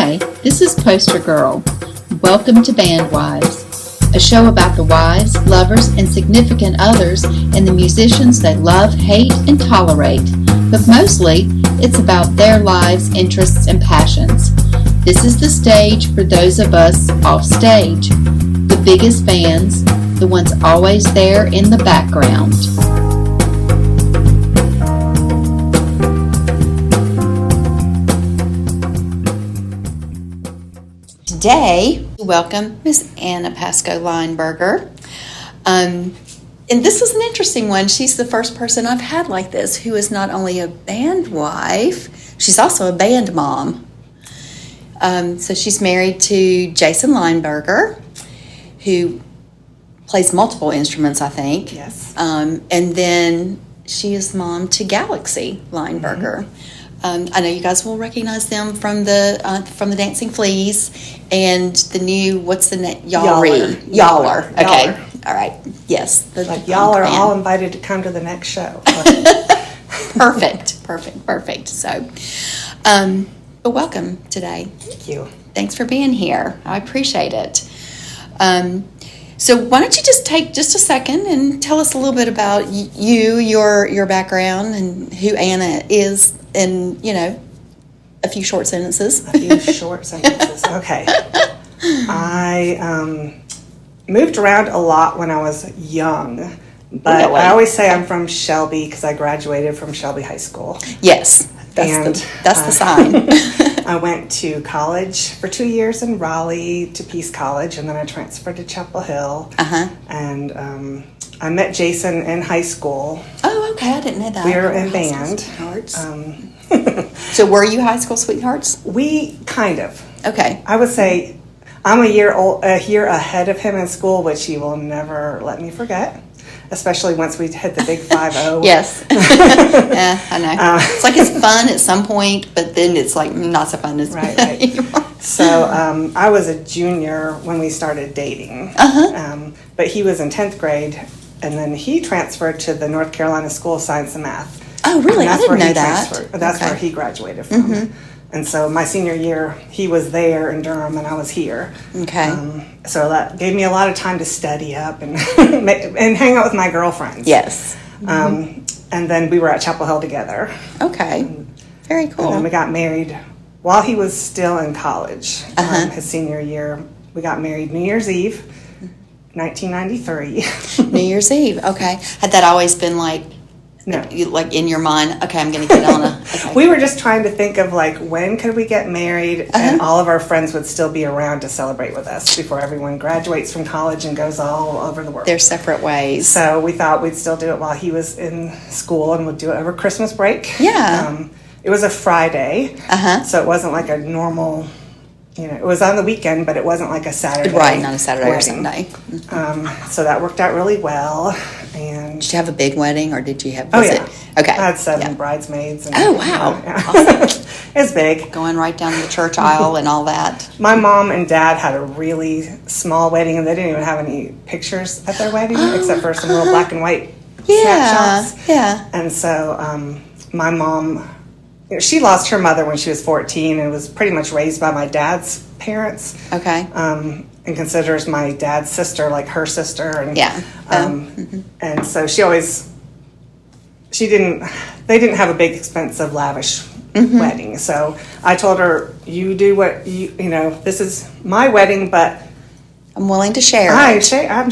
Hi, this is Poster Girl. Welcome to Bandwives, a show about the wives, lovers, and significant others and the musicians they love, hate, and tolerate. But mostly, it's about their lives, interests, and passions. This is the stage for those of us off stage, the biggest fans, the ones always there in the background. Today, welcome Miss Anna Pasco Lineberger. And this is an interesting one. She's the first person I've had like this who is not only a band wife, she's also a band mom. So she's married to Jason Lineberger, who plays multiple instruments, I think. Yes. And then she is mom to Galaxy Lineberger. Mm-hmm. I know you guys will recognize them from the Dancing Fleas and the new, what's the name? Y'ALL'RE. Okay. Y'ALL'RE. All right. Yes. Like y'all are all invited to come to the next show. Perfect. So, but welcome today. Thank you. Thanks for being here. I appreciate it. So why don't you just take just a second and tell us a little bit about you, your background, and who Anna is, in, a few short sentences. Okay. I moved around a lot when I was young, but really? I always say I'm from Shelby because I graduated from Shelby High School. Yes, that's the sign. I went to college for 2 years in Raleigh to Peace College, and then I transferred to Chapel Hill. And I met Jason in high school. Oh, okay. I didn't know that. We were in band. So were you high school sweethearts? We kind of. Okay. I would say I'm a year ahead of him in school, which he will never let me forget. Especially once we hit the big 5-0. Yes. Yeah, I know. It's like it's fun at some point, but then it's like not so fun as right. So I was a junior when we started dating. But he was in 10th grade, and then he transferred to the North Carolina School of Science and Math. Oh, really? I didn't know that. That's where he graduated from. Mm-hmm. And so my senior year, he was there in Durham, and I was here. Okay. So that gave me a lot of time to study up and and hang out with my girlfriends. Yes. And then we were at Chapel Hill together. Okay. Very cool. And then we got married while he was still in college. His senior year, we got married New Year's Eve, 1993. New Year's Eve. Okay. Had that always been like? No. Like in your mind, okay, I'm going to get on a... Okay. We were just trying to think of like when could we get married and all of our friends would still be around to celebrate with us before everyone graduates from college and goes all over the world. They're separate ways. So we thought we'd still do it while he was in school and would do it over Christmas break. Yeah. It was a Friday, so it wasn't like a normal... it was on the weekend, but it wasn't like a Saturday. Right, not a Saturday wedding. or Sunday. So that worked out really well. And did you have a big wedding, or did you have? Okay. I had 7 bridesmaids. And, oh wow! Awesome. It's big. Going right down the church aisle and all that. My mom and dad had a really small wedding, and they didn't even have any pictures at their wedding except for some little black and white snapshots. Yeah. And so my mom. She lost her mother when she was 14 and was pretty much raised by my dad's parents. Okay. And considers my dad's sister like her sister. And, and so they didn't have a big, expensive, lavish wedding. So I told her, you do what this is my wedding, but I'm willing to share. I shared it. I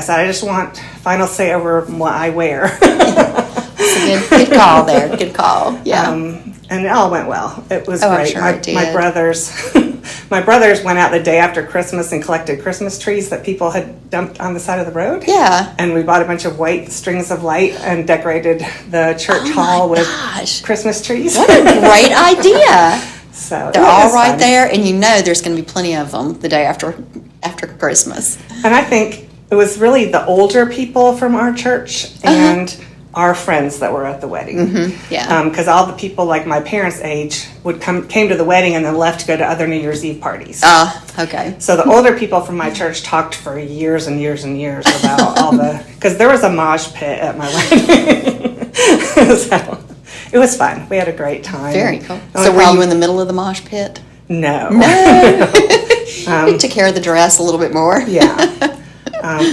said, I just want final say over what I wear. It's a good call there. Good call. Yeah. And it all went well. It was great. I'm sure it did. My brothers went out the day after Christmas and collected Christmas trees that people had dumped on the side of the road. Yeah. And we bought a bunch of white strings of light and decorated the church hall with Christmas trees. What a great idea. So they're all right there, and there's going to be plenty of them the day after Christmas. And I think it was really the older people from our church and our friends that were at the wedding. Because all the people like my parents' age came to the wedding and then left to go to other New Year's Eve parties. Okay. So the older people from my church talked for years and years and years about all because there was a mosh pit at my wedding. So it was fun. We had a great time. Very cool. So were you in the middle of the mosh pit? No. You took care of the dress a little bit more. Yeah.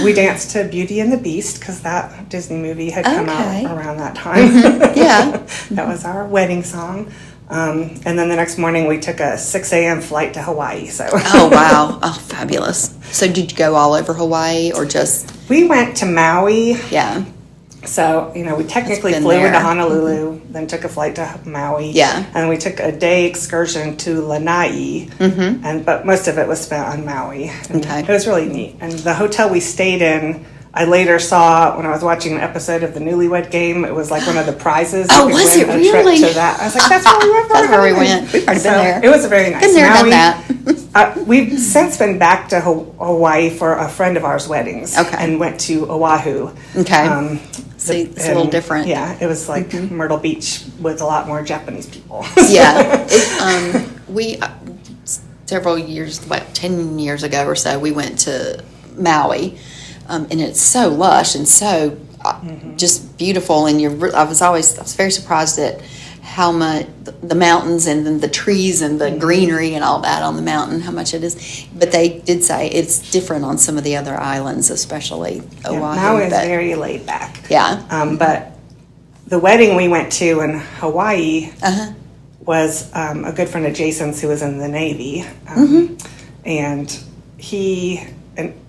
We danced to Beauty and the Beast because that Disney movie had come out around that time. Yeah. That was our wedding song. And then the next morning we took a 6 a.m. flight to Hawaii. So. Oh, wow. Oh, fabulous. So did you go all over Hawaii or just? We went to Maui. Yeah. So, we technically flew into Honolulu, then took a flight to Maui. Yeah. And we took a day excursion to Lanai. But most of it was spent on Maui. Okay. It was really neat. And the hotel we stayed in, I later saw when I was watching an episode of the Newlywed Game. It was like one of the prizes. Oh, was it really? Trip to that. I was like, that's where we went. That's where we went. We've already been there. It was very nice. Been there, Maui, done that. We've since been back to Hawaii for a friend of ours' weddings. Okay. And went to Oahu. Okay. See, it's a little different. Yeah, it was like Myrtle Beach with a lot more Japanese people. Yeah. We, several years, 10 years ago or so, we went to Maui. And it's so lush and so just beautiful. And I was very surprised at how much the mountains and then the trees and the greenery and all that on the mountain, how much it is. But they did say it's different on some of the other islands, especially Oahu. Maui is very laid back. Yeah. But the wedding we went to in Hawaii was a good friend of Jason's who was in the Navy. And he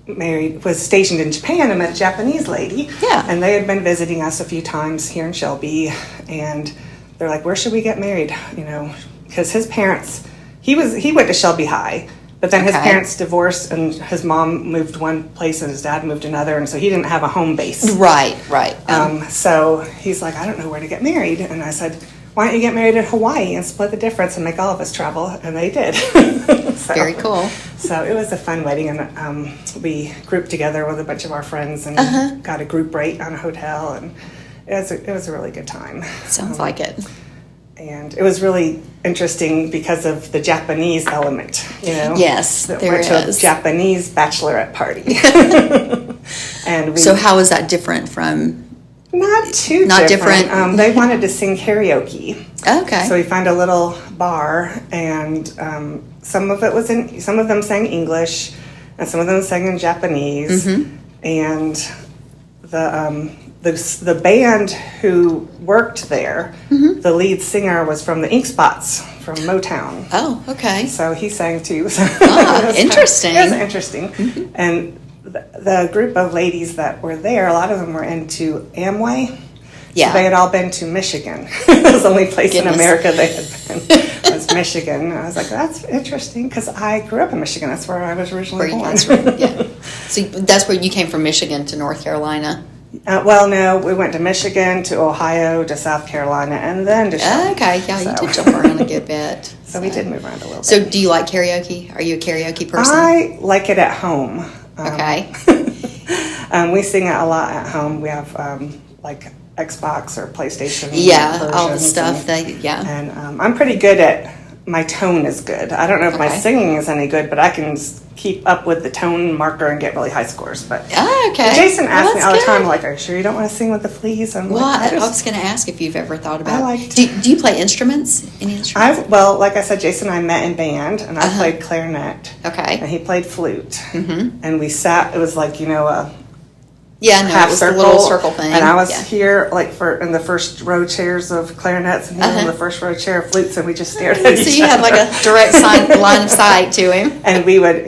was stationed in Japan and met a Japanese lady. Yeah. And they had been visiting us a few times here in Shelby. And they're like, where should we get married? Because his parents, he went to Shelby High, but then his parents divorced and his mom moved one place and his dad moved another. And so he didn't have a home base. Right. So he's like, I don't know where to get married. And I said, why don't you get married in Hawaii and split the difference and make all of us travel? And they did. Very cool. So it was a fun wedding, and we grouped together with a bunch of our friends and got a group rate on a hotel, and it was a really good time. Sounds like it. And it was really interesting because of the Japanese element, Yes, there went to is. a Japanese bachelorette party. So how is that different from? Not different. They wanted to sing karaoke. Okay. So we found a little bar, and some of them sang English, and some of them sang in Japanese. And the band who worked there, the lead singer was from the Ink Spots from Motown. Oh, okay. So he sang too. Interesting. It was interesting. And the group of ladies that were there, a lot of them were into Amway. Yeah. So they had all been to Michigan. It was the only place in America they had been was Michigan. And I was like, that's interesting because I grew up in Michigan. That's where I was originally born. Yeah. So that's where you came from, Michigan to North Carolina? Well, no, we went to Michigan, to Ohio, to South Carolina, and then to Shelby. Okay, yeah, you did jump around a good bit. So we did move around a little bit. So do you like karaoke? Are you a karaoke person? I like it at home. Okay. We sing it a lot at home. We have like Xbox or PlayStation. Yeah, all the stuff. And I'm pretty good at, my tone is good. I don't know if my singing is any good, but I can keep up with the tone marker and get really high scores. But Jason asks me all the time, like, are you sure you don't want to sing with the Fleas? I'm I was going to ask if you've ever thought about it. Do you play instruments? Any instruments? Like I said, Jason and I met in band, and I played clarinet. Okay. And he played flute. And we sat, it was like, half circle, the little circle thing. And I was here, like, in the first row chairs of clarinets, and he was in the first row chair of flutes, and we just stared at each other. So you had like a direct line of sight to him. And we would,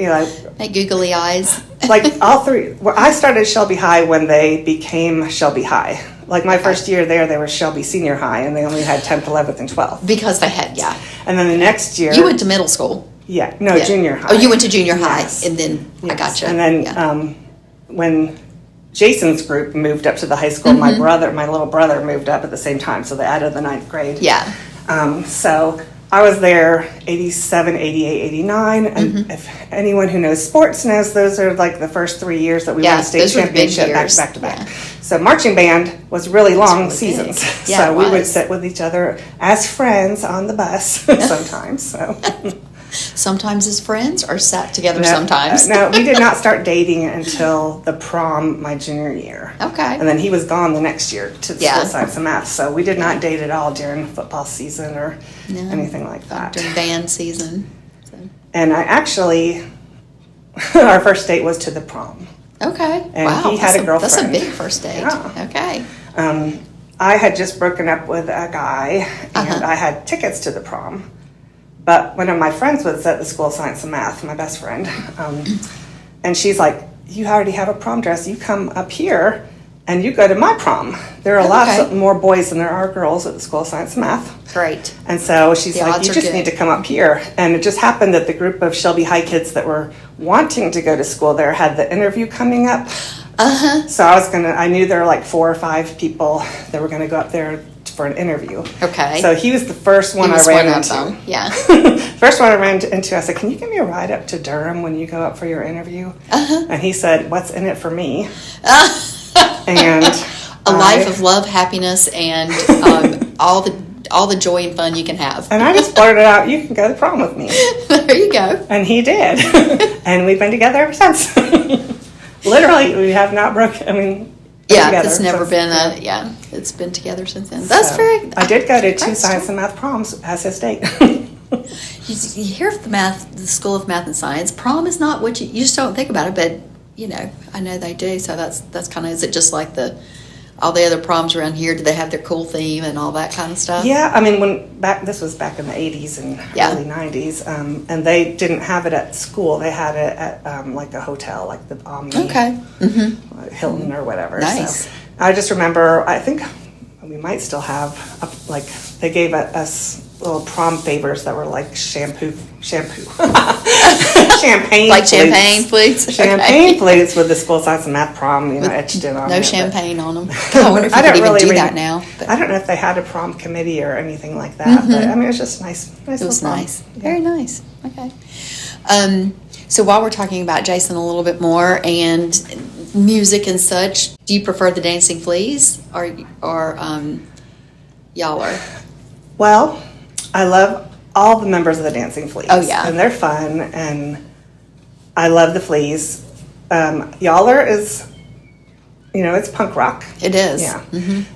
make googly eyes. Like all three. Well, I started Shelby High when they became Shelby High. Like my first year there, they were Shelby Senior High, and they only had 10th, 11th, and 12th. Because they had, And then the next year, you went to middle school. Junior high. Oh, you went to junior high, and then I gotcha. And then when Jason's group moved up to the high school, my little brother moved up at the same time, so they added the 9th grade. Yeah. So I was there 87, 88, 89, and if anyone who knows sports knows, those are like the first 3 years that we won a state championship back to back. Yeah. So marching band was really long seasons. Yeah, so we would sit with each other as friends on the bus sometimes. Sometimes as friends, or sat together sometimes? No, we did not start dating until the prom my junior year. Okay. And then he was gone the next year to school science and math. So we did not date at all during football season or anything like that. During band season. So. And I actually, our first date was to the prom. Okay. And wow. he had a girlfriend. That's a big first date. Yeah. Okay. I had just broken up with a guy, and I had tickets to the prom. But one of my friends was at the School of Science and Math, my best friend. And she's like, you already have a prom dress. You come up here and you go to my prom. There are lots more boys than there are girls at the School of Science and Math. Great. And so she's The like, odds you are just good. need to come up here. And it just happened that the group of Shelby High kids that were wanting to go to school there had the interview coming up. So I knew there were like 4 or 5 people that were going to go up there for an interview. Okay. So he was the first one He I was ran one of into. them. Yeah. First one I ran into, I said, can you give me a ride up to Durham when you go up for your interview? And he said, what's in it for me? And a life of love, happiness, and all the joy and fun you can have. And I just blurted out, you can go to the prom with me. There you go. And he did. And we've been together ever since. Literally, we have not broken, Yeah, it's never been it's been together since then. That's very. I did go to 2 science and math proms as his date. You hear of the School of Math and Science. Prom is not what you just don't think about it, but I know they do. So that's kind of, is it just like all the other proms around here? Do they have their cool theme and all that kind of stuff? Yeah, this was back in the 80s and early 90s, and they didn't have it at school. They had it at like a hotel, like the Omni, Hilton or whatever. Nice. So I just remember, I think we might still have, they gave us little prom favors that were like shampoo. Champagne Like flutes. champagne flutes? Champagne flutes with the School of Science and Math prom, etched in on No it. champagne on them. I wonder if you I could don't even really do read- that now. But I don't know if they had a prom committee or anything like that, but it was just nice. it was little prom. nice. Very nice. Okay. So while we're talking about Jason a little bit more and music and such, do you prefer the Dancing Fleas or Y'ALL'RE? Well, I love all the members of the Dancing Fleas. Oh, yeah. And they're fun, and I love the Fleas. Y'ALL'RE is, it's punk rock. It is. Yeah.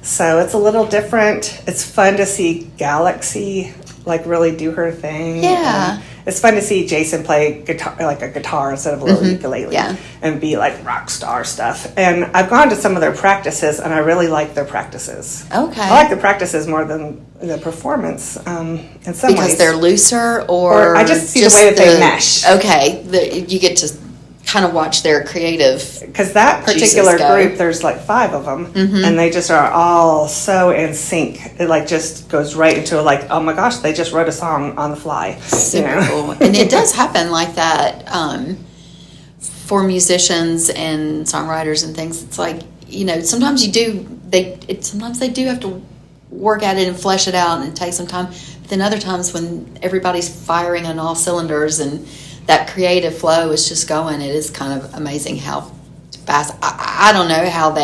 So it's a little different. It's fun to see Galaxy really do her thing. Yeah. And it's fun to see Jason play guitar, like a guitar instead of a little ukulele. Yeah. And be like rock star stuff. And I've gone to some of their practices, and I really like their practices. Okay. I like the practices more than the performance in some ways. Because they're looser, or I just see the way that they mesh. Okay, you get to kind of watch their creative. Because that particular juices go. group, there's like 5 of them, and they just are all so in sync. It just goes right into oh my gosh, they just wrote a song on the fly. Super cool. And it does happen like that for musicians and songwriters and things. It's like, sometimes sometimes they do have to work at it and flesh it out and take some time. But then other times when everybody's firing on all cylinders and that creative flow is just going, it is kind of amazing how fast. I don't know how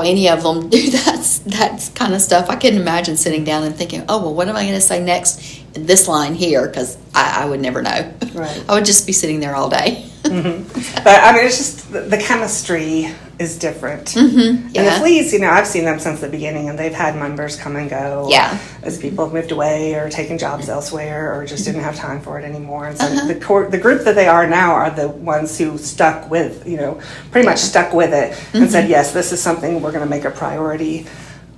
any of them do that kind of stuff. I couldn't imagine sitting down and thinking, oh, well, what am I going to say next in this line here? Because I would never know. Right. I would just be sitting there all day. But it's just the chemistry is different. And the Fleas, I've seen them since the beginning, and they've had members come and go. Yeah. As people have moved away or taken jobs elsewhere or just didn't have time for it anymore. And so the group that they are now are the ones who stuck with, pretty much stuck with it and said, yes, this is something we're going to make a priority.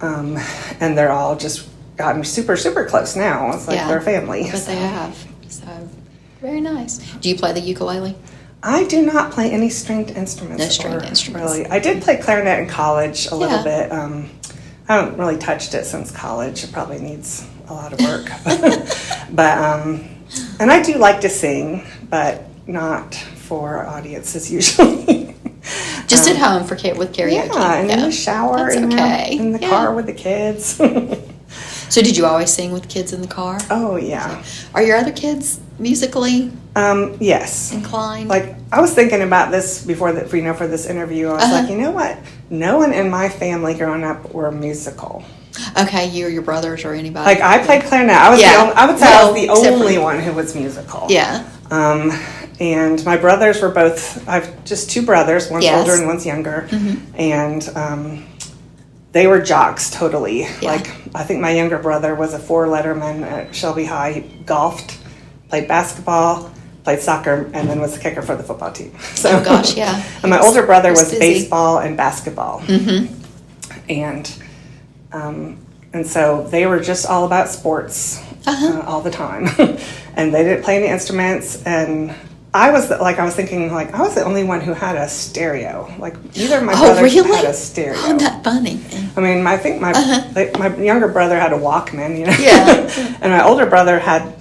And they're all just gotten super, super close now. It's like they're family. But they have. So, very nice. Do you play the ukulele? I do not play any stringed instruments. No stringed instruments. Really. I did play clarinet in college a little bit. I haven't really touched it since college. It probably needs a lot of work. But and I do like to sing, but not for audiences usually. Just at home with karaoke. Yeah, and in the shower, That's okay. in the car with the kids. So did you always sing with kids in the car? Oh, yeah. Are your other kids musically yes. inclined? I was thinking about this before for this interview. I was like, you know what? No one in my family growing up were musical. Okay, you or your brothers or anybody? I played clarinet. I would say I was the only one who was musical. Yeah. And my brothers were both. I have just 2 brothers. One's older and one's younger. And they were jocks totally. Yeah. I think my younger brother was a 4 letterman at Shelby High, golfed played basketball, played soccer, and then was the kicker for the football team. So, oh gosh, yeah. And my older brother was busy. baseball and basketball. And so they were just all about sports all the time. And they didn't play any instruments. And I was thinking, like, I was the only one who had a stereo. Like, neither of my brothers had a stereo. Oh, that's funny. I mean, I think my younger brother had a Walkman, you know. Yeah. And my older brother had,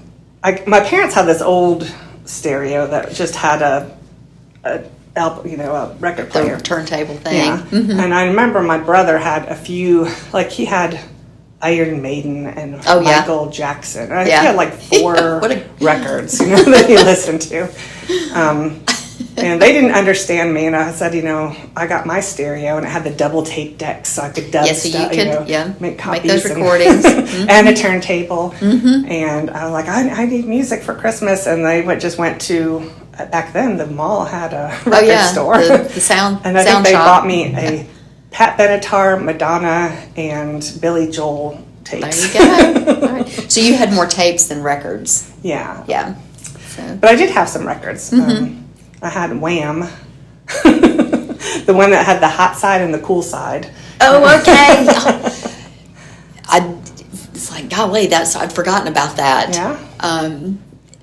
my parents had this old stereo that just had a record player. The turntable thing. Yeah. And I remember my brother had a few, like he had Iron Maiden and Michael Jackson. He had like 4 records, that he listened to. And they didn't understand me, and I said, I got my stereo, and it had the double tape decks, so I could dub stuff, make copies, make those recordings, and a turntable. And I was like, I need music for Christmas, and they just went to, back then, the mall had a record store. The sound and I think they shop. bought me a Pat Benatar, Madonna, and Billy Joel tapes. There you go. All right. So you had more tapes than records. Yeah. Yeah. So. But I did have some records. I had Wham, the one that had the hot side and the cool side. Oh, okay. It's like, golly, I'd forgotten about that. Yeah.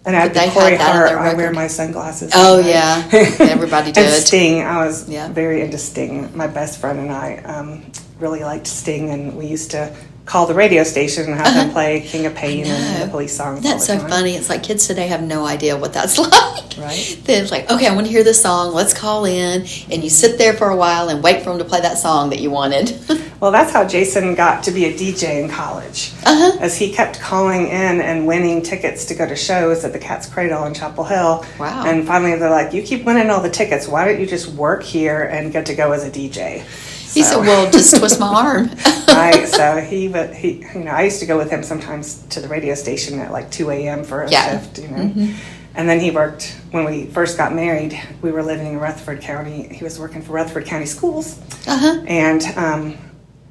And I had the Corey Hart, I Wear My Sunglasses. Oh, yeah. Everybody did. And Sting. I was very into Sting. My best friend and I really liked Sting, and we used to call the radio station and have them play King of Pain and the Police songs. That's all the so time. funny. It's like kids today have no idea what that's like. Right. They're like, okay, I want to hear this song. Let's call in. And you sit there for a while and wait for them to play that song that you wanted. Well, that's how Jason got to be a DJ in college. As he kept calling in and winning tickets to go to shows at the Cat's Cradle in Chapel Hill. Wow. And finally they're like, you keep winning all the tickets. Why don't you just work here and get to go as a DJ? He said, well, just twist my arm. Right. So he, I used to go with him sometimes to the radio station at like 2 a.m. for a shift, And then he worked, when we first got married, we were living in Rutherford County. He was working for Rutherford County Schools. And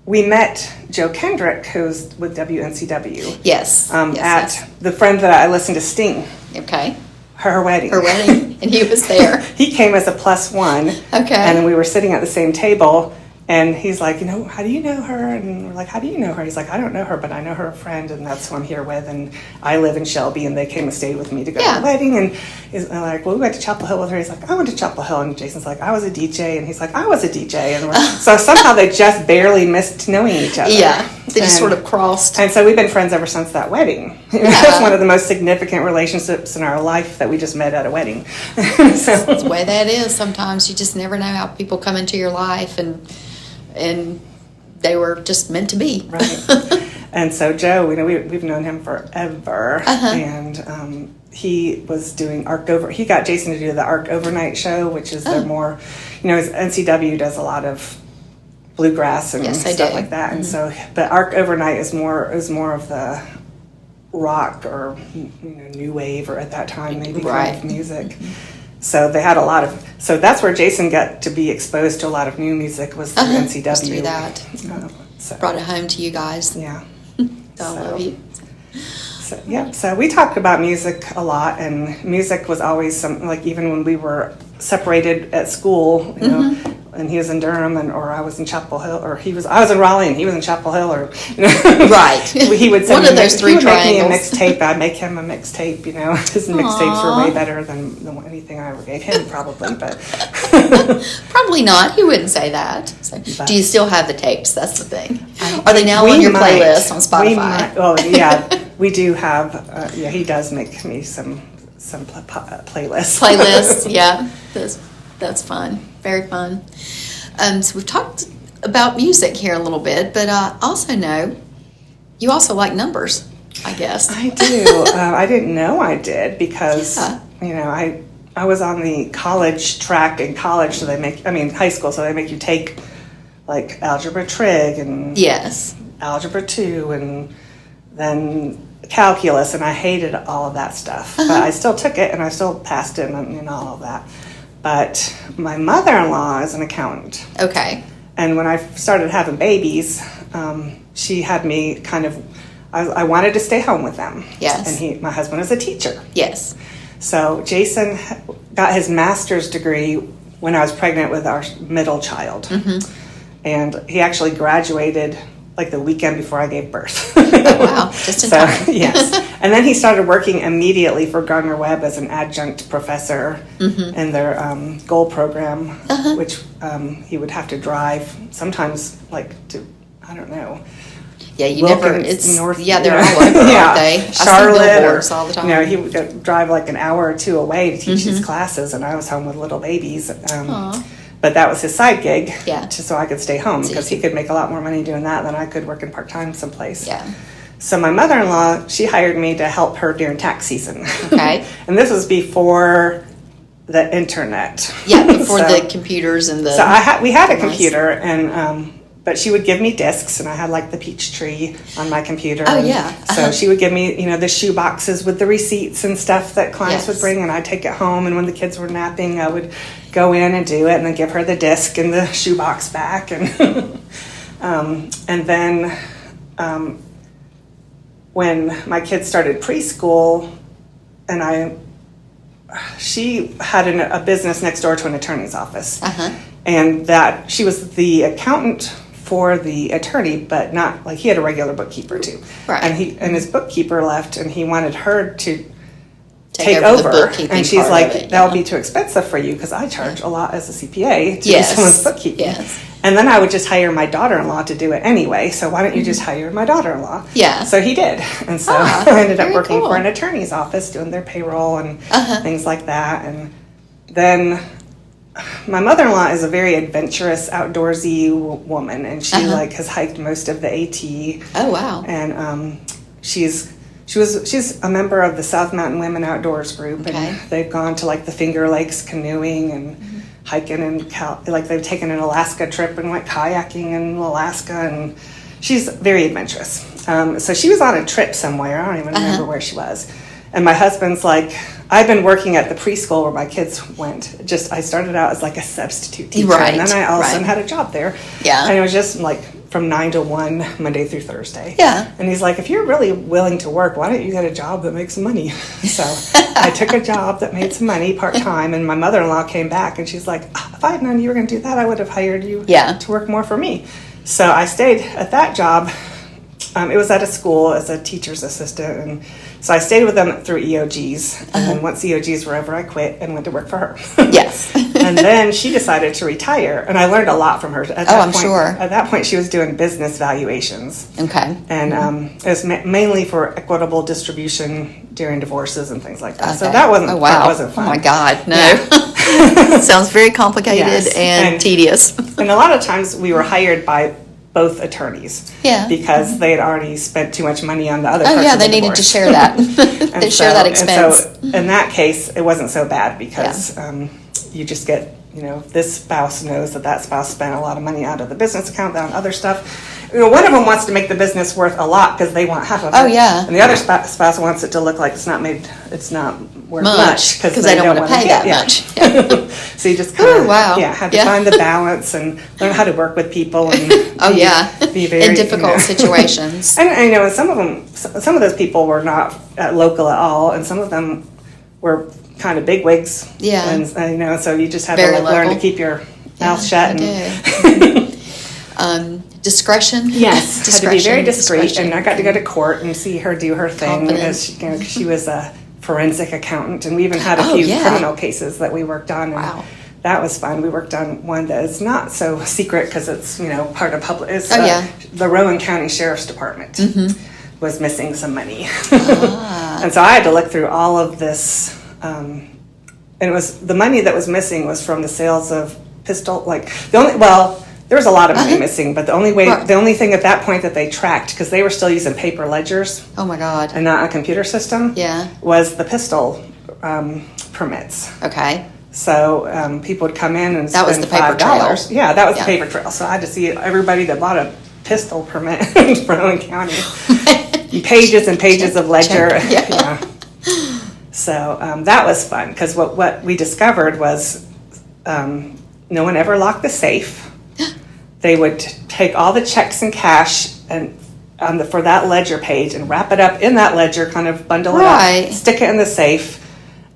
we met Joe Kendrick, who's with WNCW. Yes. At the friend that I listened to Sting. Okay. Her wedding. And he was there. He came as a +1. Okay. And then we were sitting at the same table. And he's like, how do you know her? And we're like, how do you know her? He's like, I don't know her, but I know her friend, and that's who I'm here with. And I live in Shelby, and they came and stayed with me to go to the wedding. And he's like, well, we went to Chapel Hill with her. He's like, I went to Chapel Hill. And Jason's like, I was a DJ. And he's like, I was a DJ. And so somehow they just barely missed knowing each other. Yeah, they just sort of crossed. And so we've been friends ever since that wedding. That's one of the most significant relationships in our life, that we just met at a wedding. That's the way that is. Sometimes you just never know how people come into your life, and they were just meant to be. Right. And so Joe, we've known him forever. And he was doing he got Jason to do the Arc Overnight show, which is their more, NCW does a lot of bluegrass and stuff like that. And so, but Arc Overnight is more of the rock or new wave, or at that time maybe kind of music. So they had so that's where Jason got to be exposed to a lot of new music, was through NCW. Through that. Brought it home to you guys. Yeah. I love you. So we talked about music a lot, and music was always something, like even when we were separated at school, and he was in Durham, or I was in Chapel Hill, or I was in Raleigh and he was in Chapel Hill, or right. He would send one of those 3 triangles. Make me a mixtape. I'd make him a mixtape. His mixtapes were way better than anything I ever gave him, probably, but probably not. He wouldn't say that. So, do you still have the tapes? That's the thing. Are they now on your playlist on Spotify? Oh yeah, we do have. He does make me some playlists. Playlists, yeah. That's fun. Very fun. So we've talked about music here a little bit, but I also know you also like numbers, I guess. I do. I didn't know I did, because I was on the college track in college, so high school, so they make you take like algebra trig and algebra 2 and then calculus, and I hated all of that stuff. But I still took it, and I still passed it, and all of that. But my mother-in-law is an accountant. Okay. And when I started having babies, she had me I wanted to stay home with them. Yes. And my husband is a teacher. Yes. So Jason got his master's degree when I was pregnant with our middle child. And he actually graduated like the weekend before I gave birth. Oh, wow. Just in time. Yes. And then he started working immediately for Gardner-Webb as an adjunct professor in their gold program, which he would have to drive sometimes like to, I don't know. Yeah, you Wilkins, never, it's, North, yeah, they're all over, aren't they? Charlotte. I see billboards all the time. You know, he would drive like an hour or two away to teach his classes, and I was home with little babies. But that was his side gig, just so I could stay home, because he could make a lot more money doing that than I could working part-time someplace. Yeah. So my mother-in-law, she hired me to help her during tax season. Okay. And this was before the internet. Yeah, before the computers and the... So we had a computer, and but she would give me discs, and I had like the Peachtree on my computer. Oh, yeah. So she would give me, you know, the shoe boxes with the receipts and stuff that clients would bring, and I'd take it home, and when the kids were napping, I would go in and do it, and then give her the disc and the shoe box back. And then when my kids started preschool, and she had a business next door to an attorney's office. And that she was the accountant for the attorney, but not like he had a regular bookkeeper too. Right. And his bookkeeper left, and he wanted her to take over over. the bookkeeping And she's part like, of it, that'll be too expensive for you, because I charge a lot as a CPA to do Yes. someone's bookkeeping. Yes. And then I would just hire my daughter-in-law to do it anyway. So why don't you just hire my daughter-in-law? Yeah. So he did, and so I ended up very working cool. for an attorney's office doing their payroll and things like that. And then my mother-in-law is a very adventurous, outdoorsy woman, and she like has hiked most of the AT. Oh, wow. And she's a member of the South Mountain Women Outdoors group, and they've gone to like the Finger Lakes canoeing and hiking, and like they've taken an Alaska trip and went kayaking in Alaska, and she's very adventurous. So she was on a trip somewhere. I don't even remember where she was. And my husband's like, I've been working at the preschool where my kids went. I started out as like a substitute teacher, and then I all of a sudden had a job there. Yeah. And it was just like from 9 to 1, Monday through Thursday. Yeah. And he's like, if you're really willing to work, why don't you get a job that makes money? So I took a job that made some money part-time, and my mother-in-law came back, and she's like, if I had known you were going to do that, I would have hired you to work more for me. So I stayed at that job. It was at a school as a teacher's assistant, and so I stayed with them through EOGs, and then once EOGs were over, I quit and went to work for her. Yes. And then she decided to retire, and I learned a lot from her. At that point, sure. At that point, she was doing business valuations. Okay. And it was mainly for equitable distribution during divorces and things like that. So that wasn't fun. Oh my God, no. Sounds very complicated and tedious. And a lot of times we were hired by both attorneys. Yeah. Because they had already spent too much money on the other parts Oh, yeah, of the they needed divorce. to share that. They share that expense. And so in that case, it wasn't so bad, because you just get, you know, this spouse knows that spouse spent a lot of money out of the business account on other stuff. You know, one of them wants to make the business worth a lot because they want half of it. Oh, yeah. And the other spouse wants it to look like it's not worth much because they don't want to pay that much. Yeah. So you just kind of have to find the balance and learn how to work with people and be very in difficult situations. And I know some of those people were not local at all, and some of them were kind of bigwigs. Yeah. And you know, so you just have to learn to keep your mouth shut. Discretion. Yes, had to be very discreet, and I got to go to court and see her do her thing. As she was a forensic accountant, and we even had a few criminal cases that we worked on. And that was fun. We worked on one that is not so secret because it's, you know, part of public. It's, the Rowan County Sheriff's Department was missing some money, and so I had to look through all of this. And it was the money that was missing was from the sales of pistol. Like there was a lot of money missing, but the only thing at that point that they tracked, because they were still using paper ledgers. Oh my God! And not a computer system. Yeah. Was the pistol permits. Okay. So people would come in and that was the paper trail. Yeah, that was the paper trail. So I had to see everybody that bought a pistol permit in Rowan County. Pages and pages of ledger. Yeah. So that was fun, because what we discovered was no one ever locked the safe. They would take all the checks and cash and for that ledger page and wrap it up in that ledger, kind of bundle it up, stick it in the safe,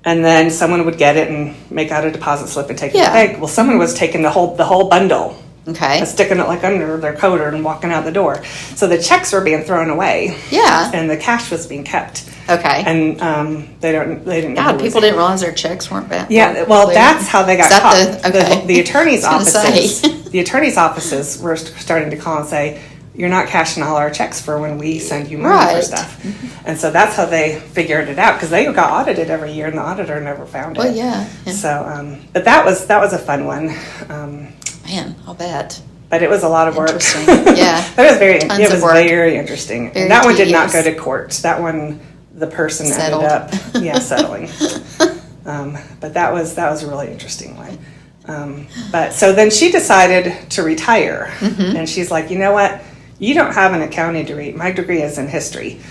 and then someone would get it and make out a deposit slip and take it to the bank. Well, someone was taking the whole bundle. Okay. And sticking it like under their coat and walking out the door. So the checks were being thrown away. Yeah. And the cash was being kept. Okay. And they didn't know. God, people didn't realize their checks weren't bad. Yeah, well, that's how they got caught. The attorney's offices. Say. The attorney's offices were starting to call and say, "You're not cashing all our checks for when we send you money for stuff." And so that's how they figured it out, because they got audited every year, and the auditor never found it. Well, yeah. So, but that was a fun one. Man, I'll bet. But it was a lot of work. Interesting. Yeah. It was very interesting. Very and that one did tedious. not go to court. That one, the person Settled. ended up, settling. But that was a really interesting one. But so then she decided to retire, and she's like, you know what? You don't have an accounting degree. My degree is in history.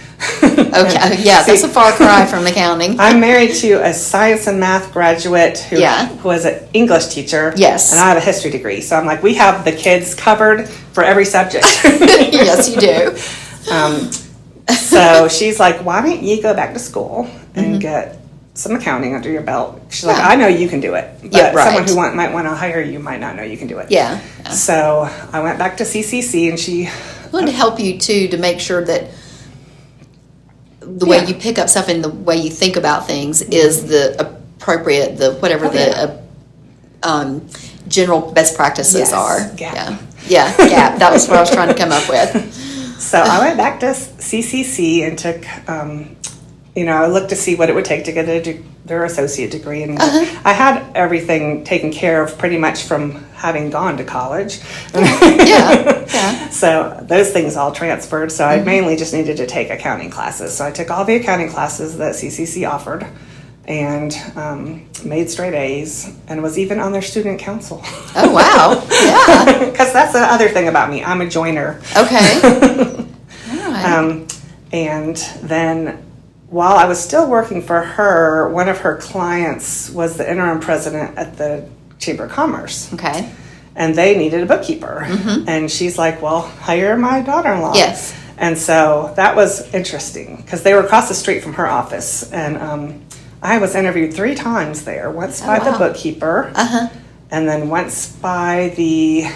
Okay, yeah, that's a far cry from accounting. I'm married to a science and math graduate who was an English teacher. Yes. And I have a history degree. So I'm like, we have the kids covered for every subject. Yes, you do. So she's like, why don't you go back to school and get some accounting under your belt? She's like, I know you can do it. But someone who might want to hire you might not know you can do it. Yeah. So I went back to CCC, and she wanted to help you too, to make sure that the way you pick up stuff and the way you think about things is the appropriate, general best practices are. GAP. Yeah, that was what I was trying to come up with. So I went back to CCC and took, I looked to see what it would take to get their associate degree. And I had everything taken care of pretty much from having gone to college. Yeah. So those things all transferred. So I mainly just needed to take accounting classes. So I took all the accounting classes that CCC offered, and made straight A's, and was even on their student council. Oh, wow. Yeah. Because that's the other thing about me. I'm a joiner. Okay. All right. And then while I was still working for her, one of her clients was the interim president at the Chamber of Commerce. Okay. And they needed a bookkeeper. And she's like, well, hire my daughter-in-law. Yes. And so that was interesting, because they were across the street from her office. And I was interviewed 3 times there, once by the bookkeeper, and then once by the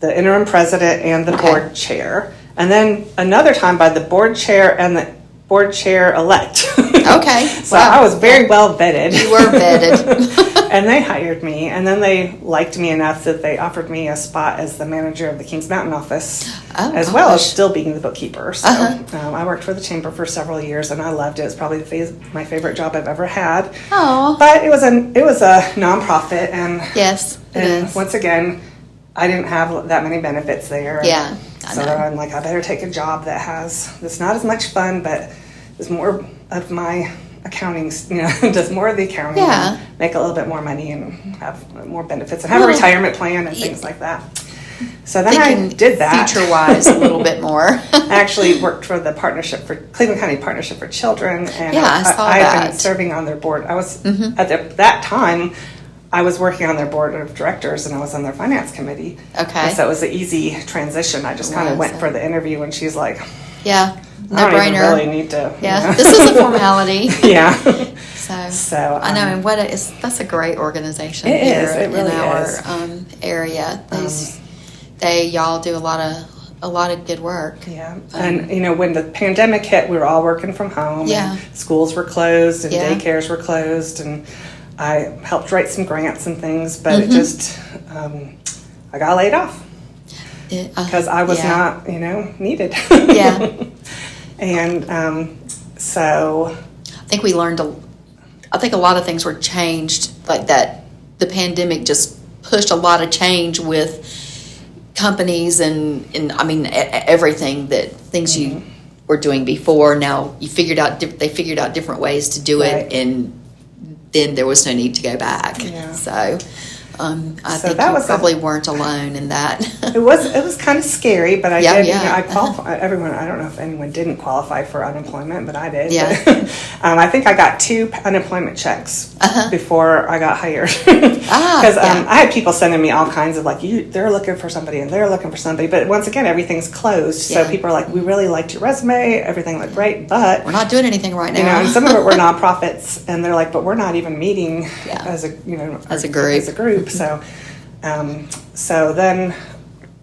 interim president and the board chair, and then another time by the board chair and the board chair elect. Okay. So I was very well vetted. You were vetted. And they hired me, and then they liked me enough that they offered me a spot as the manager of the Kings Mountain office, well as still being the bookkeeper. So I worked for the chamber for several years, and I loved it. It's probably my favorite job I've ever had. Oh. But it was a nonprofit, and yes, and once again, I didn't have that many benefits there. Yeah. So I'm like, I better take a job that's not as much fun, but is more of my accounting, does more of the accounting, and make a little bit more money and have more benefits and have a retirement plan and things like that. So then I did that. Future-wise a little bit more. I actually worked for the Cleveland County Partnership for Children, and I saw I that. had been serving on their board. I was at that time, I was working on their board of directors, and I was on their finance committee. Okay. And so it was an easy transition. I just kind of went for the interview, and she's like, yeah, no I don't brainer. even really need to. Yeah, this is a formality. Yeah. So I know, and that's a great organization. It here is. It really in our is. Area. Y'all do a lot of good work. Yeah, and when the pandemic hit, we were all working from home. Yeah. And schools were closed and daycares were closed, and I helped write some grants and things, but it just I got laid off because I was not needed. Yeah. And so I think we learned I think a lot of things were changed like that. The pandemic just pushed a lot of change with companies and I mean everything that things you were doing before. Now they figured out different ways to do it, and then there was no need to go back. Yeah. So I So think that you was probably weren't alone in that. It was kind of scary, but I Yeah, did. yeah. I qualified. Everyone, I don't know if anyone didn't qualify for unemployment, but I did. Yeah. But, I think I got 2 unemployment checks before I got hired. Because I had people sending me all kinds of they're looking for somebody and they're looking for somebody, but once again, everything's closed. So people are like, we really liked your resume, everything looked great, but We're not doing anything right now. and some of it were nonprofits, and they're like, but we're not even meeting as a group. So. So then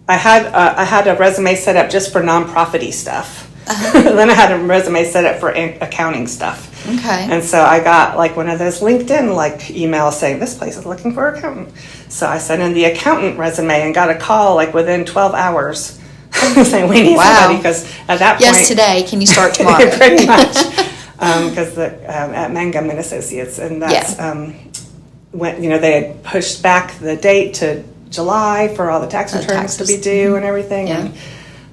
I had a resume set up just for nonprofit-y stuff. Then I had a resume set up for accounting stuff. Okay. And so I got one of those LinkedIn emails saying this place is looking for an accountant. So I sent in the accountant resume and got a call within 12 hours saying we need somebody, because at that point, yes, today, can you start tomorrow? pretty much, because at Mangum and Associates, and that's when they had pushed back the date to July for all the tax returns to be due and everything. Yeah.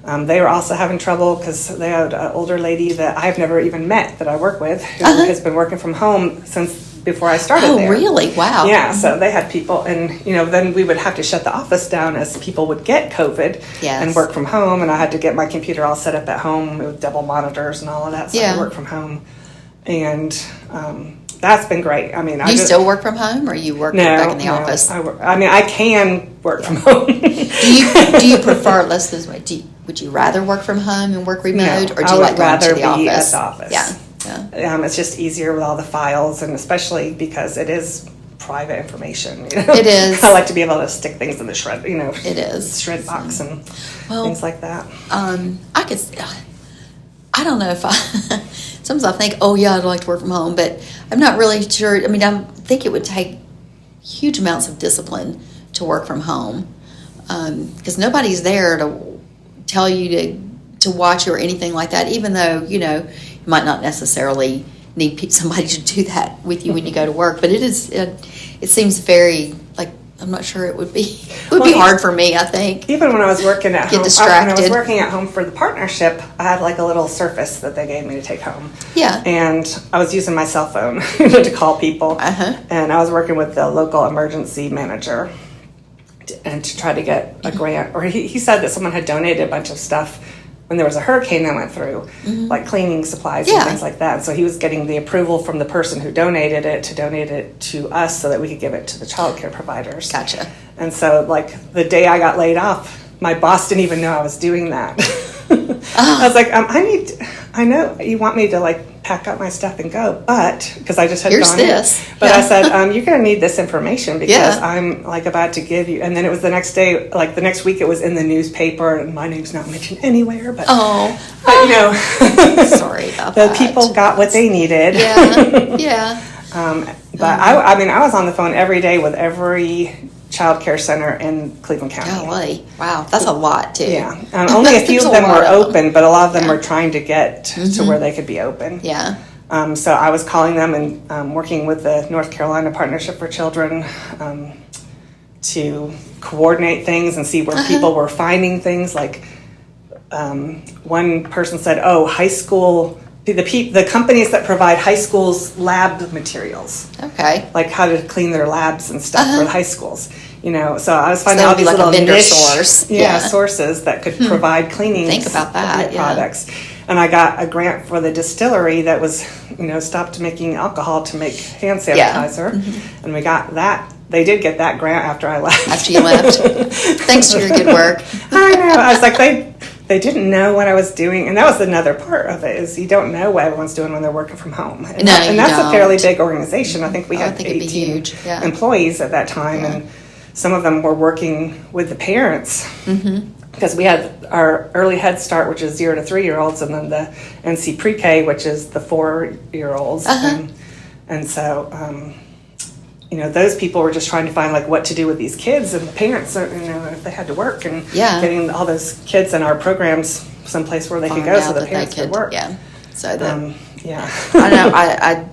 And they were also having trouble because they had an older lady that I've never even met that I work with, who has been working from home since before I started there. Oh, really? Wow. Yeah, so they had people, and then we would have to shut the office down as people would get COVID and work from home, and I had to get my computer all set up at home with double monitors and all of that, so I could work from home. And that's been great. I mean, you still work from home, or you work back in the office? I can work from home. Do you prefer? Let's this way. Would you rather work from home and work remote, or do you like going to the office? At the office. Yeah. It's just easier with all the files, and especially because it is private information. It is. I like to be able to stick things in the shred. It is shred box and things like that. I don't know if sometimes I think, oh yeah, I'd like to work from home, but I'm not really sure. I mean, I think it would take huge amounts of discipline to work from home, because nobody's there to tell you to watch you or anything like that, even though, you might not necessarily need somebody to do that with you when you go to work. But it seems very, I'm not sure it would be. It would be hard for me, I think. Even when I was working at home, distracted. when I was working at home for the partnership, I had a little Surface that they gave me to take home. Yeah. And I was using my cell phone to call people. And I was working with the local emergency manager and to try to get a grant. Or he said that someone had donated a bunch of stuff when there was a hurricane that went through, like cleaning supplies and things like that. And so he was getting the approval from the person who donated it to donate it to us so that we could give it to the child care providers. Gotcha. And so, the day I got laid off, my boss didn't even know I was doing that. I was like, I know you want me to pack up my stuff and go, but because I just had here's gone this. But I said, you're going to need this information because I'm about to give you. And then it was the next day, the next week, it was in the newspaper, and my name's not mentioned anywhere. But sorry about the that. people got what they needed. Yeah. But I was on the phone every day with every child care center in Cleveland County. Golly. Wow, that's a lot too. Yeah. Only a few of them were open, but a lot of them were trying to get to where they could be open. Yeah. So I was calling them and working with the North Carolina Partnership for Children to coordinate things and see where people were finding things. One person said, high school, the companies that provide high schools lab materials. Okay. Like how to clean their labs and stuff for the high schools. So I was finding that all would be these little a vendor niche source. sources that could provide cleaning Think about that, products. And I got a grant for the distillery that was, stopped making alcohol to make hand sanitizer. And we got that. They did get that grant after I left. After you left. Thanks to your good work. I know. I was like, they didn't know what I was doing. And that was another part of it, is you don't know what everyone's doing when they're working from home. And that's a fairly big organization. I think we had 18 employees at that time. And some of them were working with the parents. Because we had our early Head Start, which is 0 to 3-year-olds, and then the NC Pre-K, which is the 4-year-olds. And so, those people were just trying to find what to do with these kids, and the parents, if they had to work, and getting all those kids in our programs someplace where they could go so the parents could work. Yeah. So that. I know. I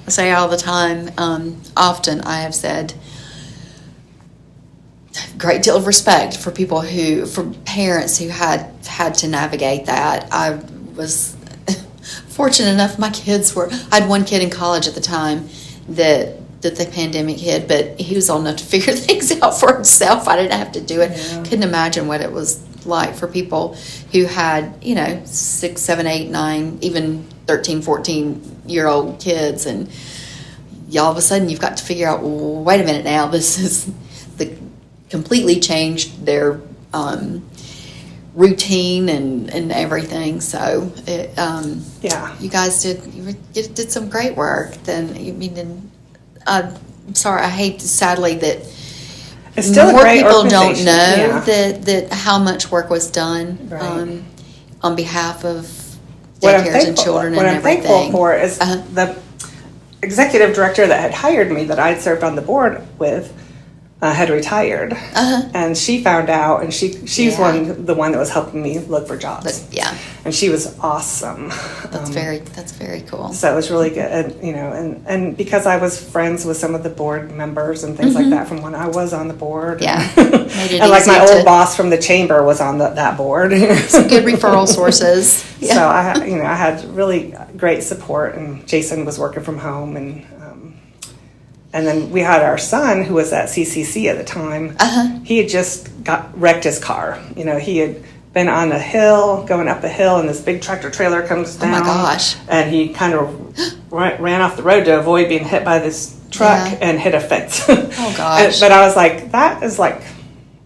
say all the time. Often I have said, great deal of respect for for parents who had to navigate that. I was fortunate enough, I had one kid in college at the time that that the pandemic hit, but he was old enough to figure things out for himself. I didn't have to do it. Yeah. Couldn't imagine what it was like for people who had, 6, 7, 8, 9, even 13, 14-year-old kids, and all of a sudden you've got to figure out, well, wait a minute now, this is completely changed their routine and everything. So you guys did some great work. Then I'm sorry, I hate sadly that it's still more a great people don't organization. know that how much work was done on behalf of daycares and children and everything. What I'm thankful for is the executive director that had hired me, that I'd served on the board with, had retired, and she found out, and she's the one that was helping me look for jobs. And she was awesome. That's very cool. So it was really good, and and because I was friends with some of the board members and things like that from when I was on the board. And like my old boss from the chamber was on that board. Some good referral sources. So I had really great support, and Jason was working from home, and then we had our son, who was at CCC at the time. He had just wrecked his car. He had been on a hill, going up a hill, and this big tractor trailer comes down. Oh my gosh. And he kind of ran off the road to avoid being hit by this truck and hit a fence. Oh gosh. But I was like, that is like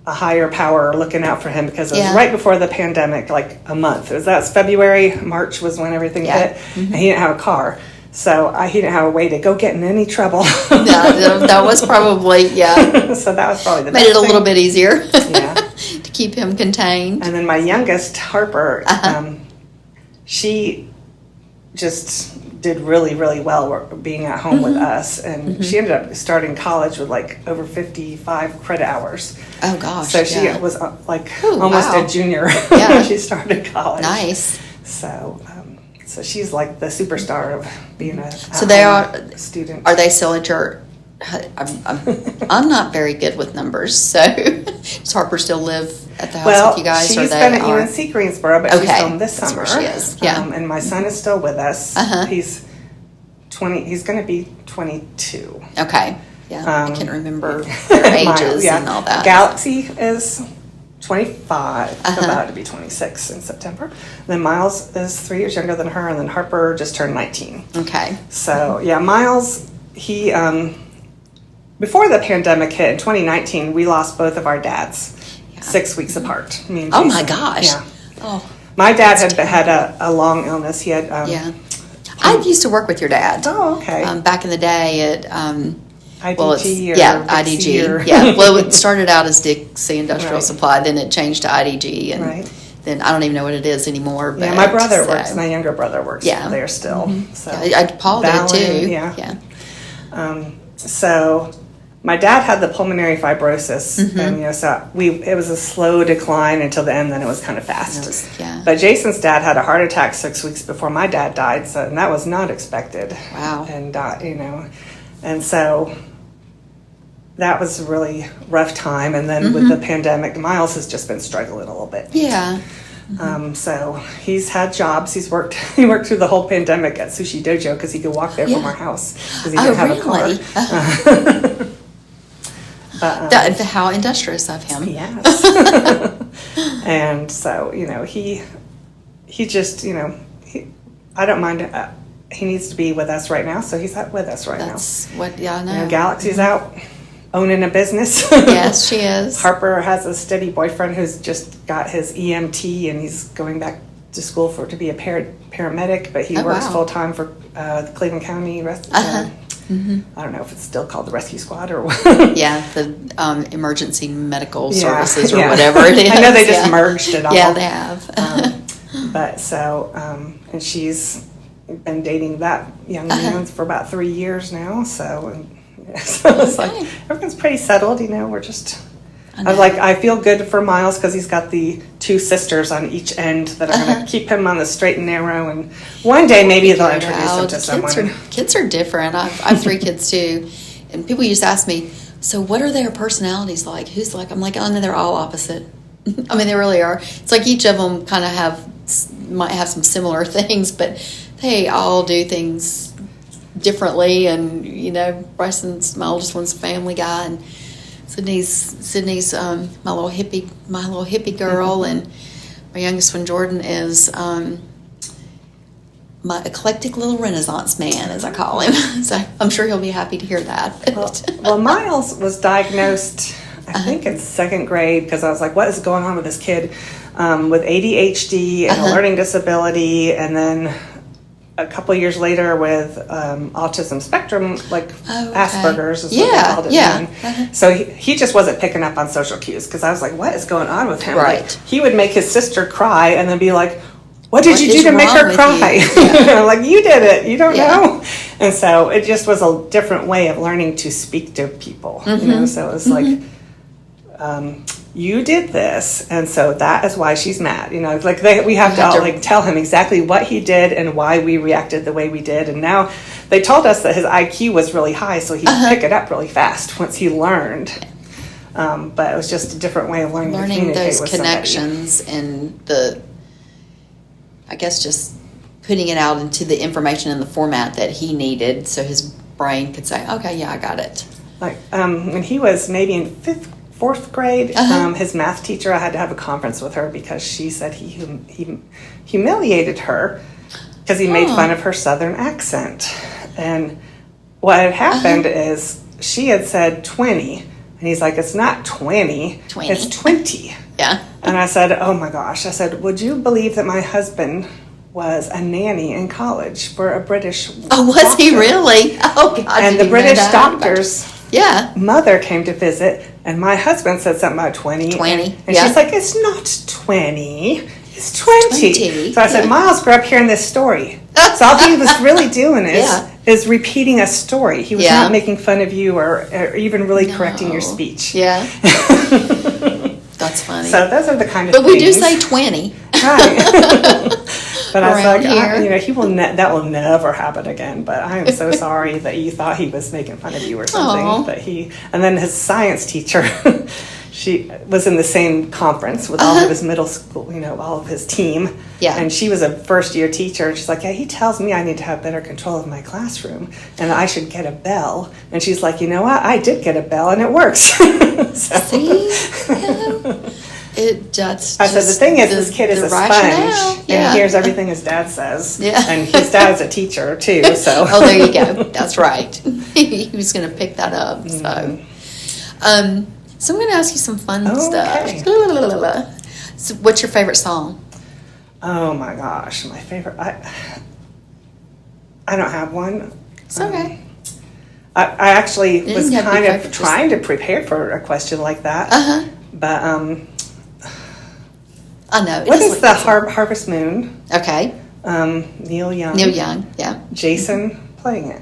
a higher power looking out for him, because it was right before the pandemic, like a month. That's February, March was when everything hit, and he didn't have a car. So he didn't have a way to go get in any trouble. That was probably, So that was probably the made best it a little bit easier. to keep him contained. And then my youngest, Harper, she just did really, really well being at home with us. And she ended up starting college with like over 55 credit hours. Oh, gosh. So she was almost a junior when she started college. Nice. So she's like the superstar of being a student. Are they still at your? I'm not very good with numbers, so does Harper still live at the house with you guys? She's been at UNC Greensboro, but she's home this summer. That's where she is. Yeah. And my son is still with us. He's 20. He's going to be 22. Okay. Yeah. I can't remember their ages and all that. Galaxy is 25, about to be 26 in September. Then Miles is 3 years younger than her, and then Harper just turned 19. Okay. So Miles, he before the pandemic hit in 2019, we lost both of our dads 6 weeks apart. Me and Jason. Oh my gosh. Yeah. Oh. My dad had a long illness. He had I used to work with your dad. Oh, okay. Back in the day at IDG IDG. Yeah. Well, it started out as Dixie Industrial Supply, then it changed to IDG, and then I don't even know what it is anymore. But my brother works. My younger brother works there still. So Paul did too. Yeah. So my dad had the pulmonary fibrosis, and so it was a slow decline until the end. Then it was kind of fast. But Jason's dad had a heart attack 6 weeks before my dad died, and that was not expected. Wow. And and so that was a really rough time. And then with the pandemic, Miles has just been struggling a little bit. Yeah. So he's had jobs. He worked through the whole pandemic at Sushi Dojo because he could walk there from our house because he didn't have a car. But, how industrious of him. Yes. And so, he just, I don't mind. He needs to be with us right now, so he's with us right now. That's what, I know. Galaxy's out owning a business. Yes, she is. Harper has a steady boyfriend who's just got his EMT, and he's going back to school to be a paramedic, but he works full time for the Cleveland County I don't know if it's still called the Rescue Squad or what. The emergency medical services or whatever it is. I know they just merged it all. Yeah, they have. But so, and she's been dating that young man for about 3 years now. So it's like everything's pretty settled. We're just. I feel good for Miles because he's got the 2 sisters on each end that are going to keep him on the straight and narrow. And one day maybe they'll introduce him to someone. Kids are different. I have 3 kids too, and people used to ask me, "So what are their personalities like? Who's like?" I'm like, "Oh no, they're all opposite." I mean, they really are. It's like each of them kind of might have some similar things, but they all do things differently, and Bryson's my oldest one's a family guy, and Sydney's my little hippie girl, and my youngest one Jordan is my eclectic little Renaissance man, as I call him. So I'm sure he'll be happy to hear that. Well, Miles was diagnosed, I think in second grade, because I was like, what is going on with this kid with ADHD and a learning disability, and then a couple years later with autism spectrum, Asperger's is what they called it. Yeah. So he just wasn't picking up on social cues, because I was like, what is going on with him? Right. Like, he would make his sister cry and then be like, what did you do to make her cry? Yeah. Like, you did it. You don't know. And so it just was a different way of learning to speak to people. So it was like, you did this, and so that is why she's mad. We have to tell him exactly what he did and why we reacted the way we did. And now they told us that his IQ was really high, so he'd pick it up really fast once he learned. But it was just a different way of learning to communicate those with connections and I guess just putting it out into the information in the format that he needed, so his brain could say, okay, yeah, I got it. Like when he was maybe in fourth grade, his math teacher, I had to have a conference with her because she said he humiliated her because he made fun of her southern accent. And what had happened is she had said 20, and he's like, it's not 20. It's 20. Yeah. And I said, oh my gosh. I said, would you believe that my husband was a nanny in college for a British was he really? Oh, God. And the British doctor's mother came to visit, and my husband said something about 20. 20, and she's like, it's not 20. It's 20. So I said, Miles grew up hearing this story. So all he was really doing is repeating a story. He was not making fun of you or even really correcting your speech. Yeah. That's funny. So those are the kind of But things. we do say 20. Right. But I was like, here. that will never happen again. But I am so sorry that you thought he was making fun of you or something. Aww. But and then his science teacher, she was in the same conference with all of his middle school, all of his team. Yeah. And she was a first year teacher, and she's like, he tells me I need to have better control of my classroom, and I should get a bell. And she's like, you know what? I did get a bell, and it works. See? I said, the thing is, this kid is a sponge, and he hears everything his dad says. Yeah. And his dad's a teacher, too, so. Oh, there you go. That's right. He was going to pick that up, Mm-hmm. So I'm going to ask you some fun stuff. Okay. So what's your favorite song? Oh, my gosh. My favorite. I don't have one. It's okay. I actually was kind of trying to to prepare for a question like that. But, I know. What is the Harvest Moon? Okay. Neil Young. Neil Young, yeah. Jason playing it.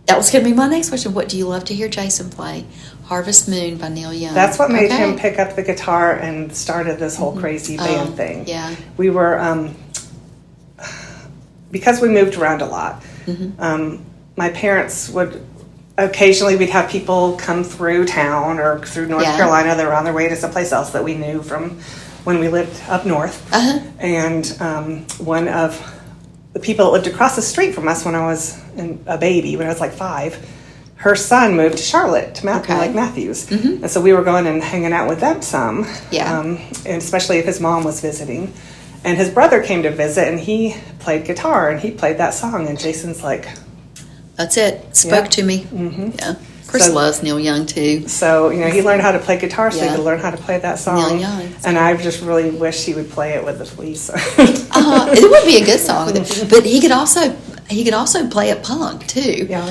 That was going to be my next question. What do you love to hear Jason play? Harvest Moon by Neil Young. That's what made him pick up the guitar and started this whole crazy band thing. Yeah. We were, because we moved around a lot, my parents would, occasionally we'd have people come through town or through North Carolina that were on their way to someplace else that we knew from when we lived up north. And one of the people that lived across the street from us when I was a baby, when I was like 5, her son moved to Charlotte, to Lake Matthews. And so we were going and hanging out with them some, and especially if his mom was visiting. And his brother came to visit, and he played guitar, and he played that song, and Jason's like... That's it. Spoke to me. Yeah. Chris loves Neil Young, too. So, he learned how to play guitar, so he could learn how to play that song. Neil Young. And I just really wish he would play it with the Fleas. It would be a good song. But he could also play it punk, too. Yeah.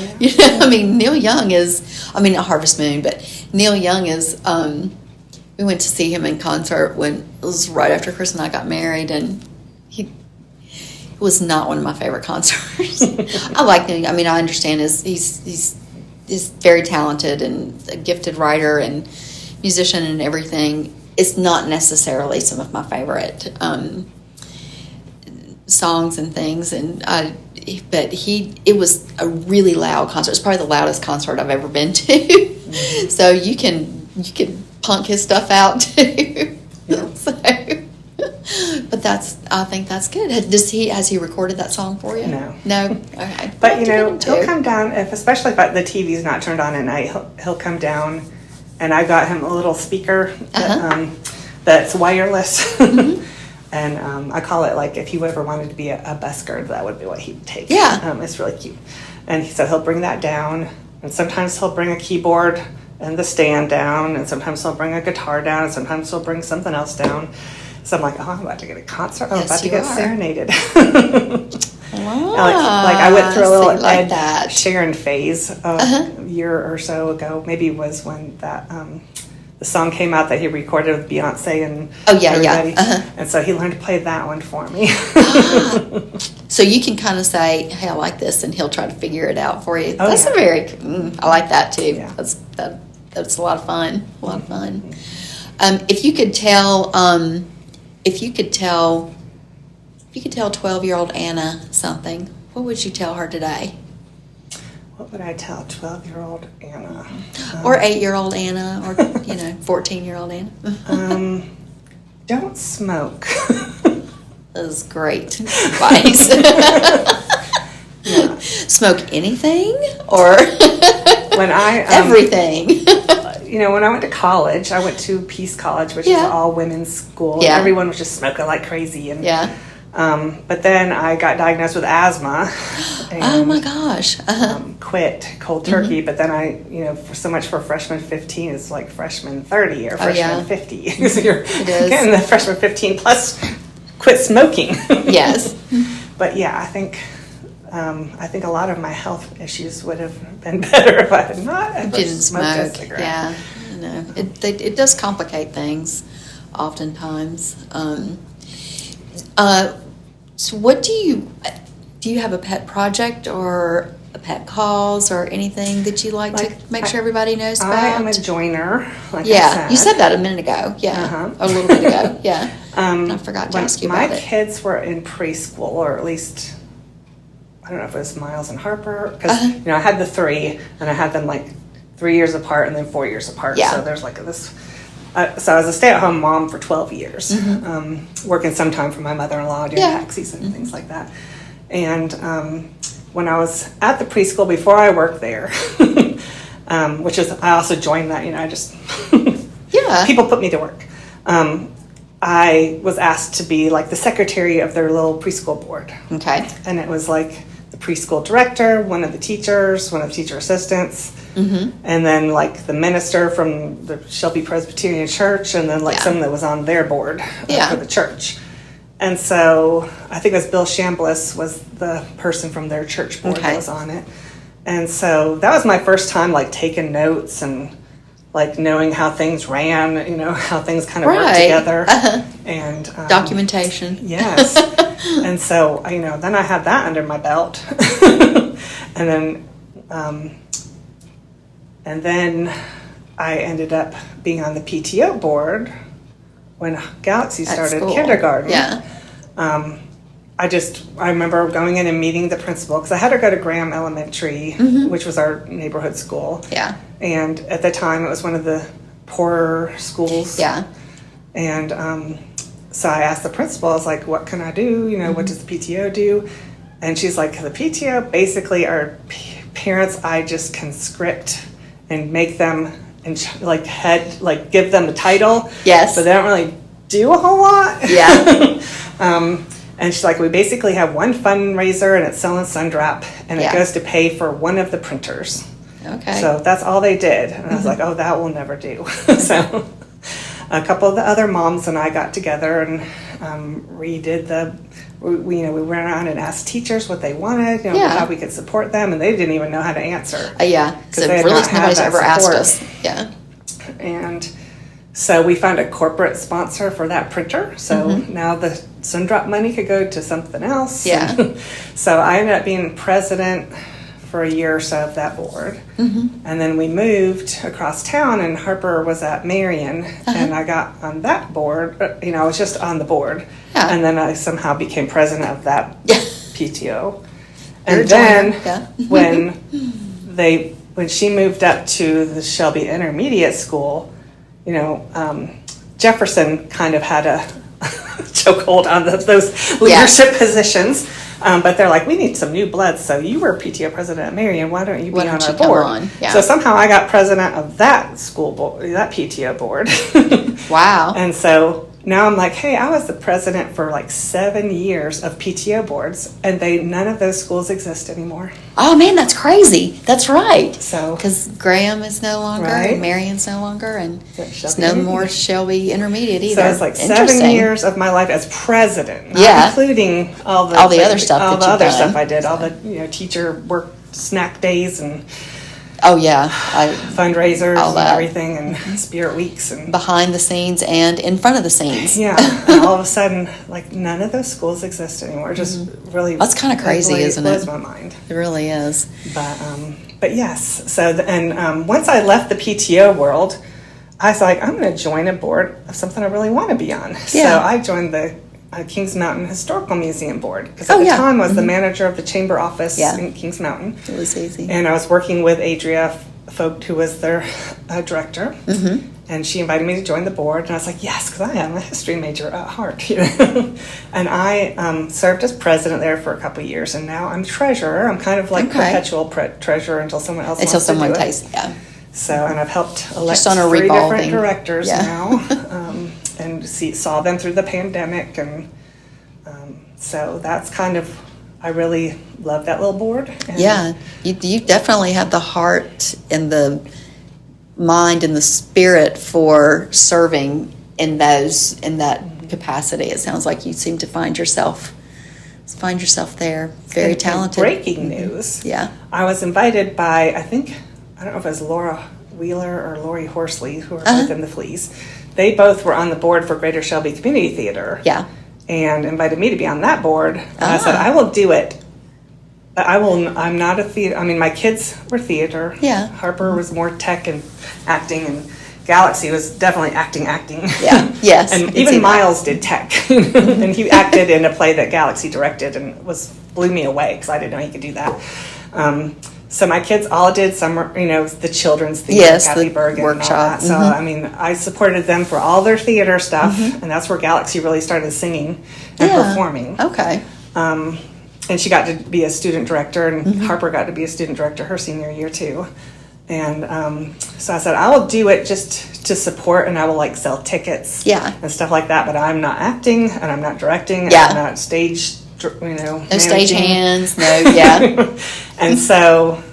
Neil Young is, not Harvest Moon, but Neil Young is, we went to see him in concert when it was right after Chris and I got married, and it was not one of my favorite concerts. I like Neil Young. I understand he's very talented and a gifted writer and musician and everything. It's not necessarily some of my favorite songs and things, but it was a really loud concert. It's probably the loudest concert I've ever been to. So you can punk his stuff out too. Yeah. But I think that's good. Has he recorded that song for you? No. Okay. But he'll come down especially if the TV's not turned on at night. He'll come down, and I got him a little speaker that's wireless, and I call it like if he ever wanted to be a busker, that would be what he'd take. Yeah, it's really cute, and so he'll bring that down, and sometimes he'll bring a keyboard and the stand down, and sometimes he'll bring a guitar down, and sometimes he'll bring something else down. So I'm like, I'm about to get a concert. I'm about to get serenaded. Wow. Like I went through a little like that Sharon phase a year or so ago. Maybe it was when that the song came out that he recorded with Beyonce and everybody. And so he learned to play that one for me. So you can kind of say, hey, I like this, and he'll try to figure it out for you. That's a very, I like that too. Yeah. That's a lot of fun. If you could tell 12-year-old Anna something, what would you tell her today? What would I tell 12-year-old Anna? Or 8-year-old Anna, or 14-year-old Anna? Don't smoke. That was great advice. Yeah. Smoke anything, or when everything? When I went to college, I went to Peace College, which is an all women's school. Yeah. And everyone was just smoking like crazy. And but then I got diagnosed with asthma. And, oh my gosh! Quit cold turkey. But then I, for so much for freshman 15 is like freshman 30 or freshman 50. So you're getting the freshman 15 plus quit smoking. Yes. But yeah, I think a lot of my health issues would have been better if I had not ever smoked a cigarette. Yeah, it does complicate things oftentimes. So what do you have a pet project or a pet cause or anything that you like to make sure everybody knows about? I am a joiner. You said that a minute ago. Yeah, a little bit ago. Yeah. I forgot to ask you about it. My kids were in preschool, or at least, I don't know if it was Miles and Harper, because I had the 3, and I had them like 3 years apart and then 4 years apart. Yeah. So there's like this. So I was a stay-at-home mom for 12 years, working sometime for my mother-in-law, doing taxis and things like that. And when I was at the preschool before I worked there, which is I also joined that. I just people put me to work. I was asked to be like the secretary of their little preschool board. Okay. And it was like the preschool director, one of the teachers, one of the teacher assistants, and then like the minister from the Shelby Presbyterian Church, and then like someone that was on their board for the church. And so I think it was Bill Chambliss was the person from their church board that was on it. And so that was my first time like taking notes and like knowing how things ran, how things kind of worked together. And documentation. Yes. And so, then I had that under my belt. And then I ended up being on the PTO board when Galaxy started kindergarten. Yeah. I remember going in and meeting the principal, because I had her go to Graham Elementary, which was our neighborhood school. Yeah. And at the time, it was one of the poorer schools. Yeah. And so I asked the principal, I was like, what can I do? What does the PTO do? And she's like, the PTO basically are parents I just conscript and make them, and give them a title. Yes. But they don't really do a whole lot. Yeah. And she's like, we basically have one fundraiser, and it's Selling Sundrop, and it goes to pay for one of the printers. Okay. So that's all they did. And I was like, oh, that will never do. So a couple of the other moms and I got together and redid we went around and asked teachers what they wanted, how we could support them, and they didn't even know how to answer. Yeah. So really nobody's ever asked us. Yeah. And so we found a corporate sponsor for that printer. So now the Sundrop money could go to something else. Yeah. So I ended up being president for a year or so of that board. And then we moved across town, and Harper was at Marion, and I got on that board. I was just on the board. Yeah. And then I somehow became president of that PTO. And then when she moved up to the Shelby Intermediate School, Jefferson kind of had a chokehold on those leadership positions. But they're like, we need some new blood. So you were PTO president at Marion. Why don't you be on our board? Yeah. So somehow I got president of that school board, that PTO board. Wow. And so now I'm like, hey, I was the president for like 7 years of PTO boards, and none of those schools exist anymore. Oh man, that's crazy. That's right. So because Graham is no longer, and Marion's no longer, and it's no more Shelby Intermediate either. So it's like 7 years of my life as president, not including all the other stuff, all the other stuff I did, all the teacher work snack days and fundraisers and everything, and spirit weeks and behind the scenes and in front of the scenes. Yeah, and all of a sudden, like none of those schools exist anymore. Just really, that's kind of crazy, isn't it? Blows my mind. It really is. But yes. So once I left the PTO world, I was like, I'm going to join a board of something I really want to be on. Yeah. So I joined the Kings Mountain Historical Museum Board, because at the time I was the manager of the chamber office in Kings Mountain. It was easy. And I was working with Adria Vogt, who was their director, and she invited me to join the board, and I was like, yes, because I am a history major at heart. And I served as president there for a couple of years, and now I'm treasurer. I'm kind of like perpetual treasurer until someone else wants to do it. So, and I've helped elect 3 different directors now. And saw them through the pandemic, and so that's kind of, I really love that little board. And you definitely have the heart and the mind and the spirit for serving in that capacity. It sounds like you seem to find yourself there. Very talented. Breaking news. Yeah, I was invited by, I don't know if it was Laura Wheeler or Lori Horsley, who are both in the Fleas. They both were on the board for Greater Shelby Community Theater. Yeah. And invited me to be on that board. And I said, I will do it. But I'm not a theater. I mean, my kids were theater. Yeah. Harper was more tech and acting, and Galaxy was definitely acting. Yeah. Yes. And even Miles did tech. And he acted in a play that Galaxy directed, and blew me away because I didn't know he could do that. So my kids all did summer, the children's theater, Kathy Bergen, workshop. And all that. So I mean, I supported them for all their theater stuff, and that's where Galaxy really started singing and performing. Okay. And she got to be a student director, and Harper got to be a student director her senior year too. And so I said, I will do it just to support, and I will sell tickets, and stuff like that. But I'm not acting, and I'm not directing, and I'm not stage. No stage hands, no, And so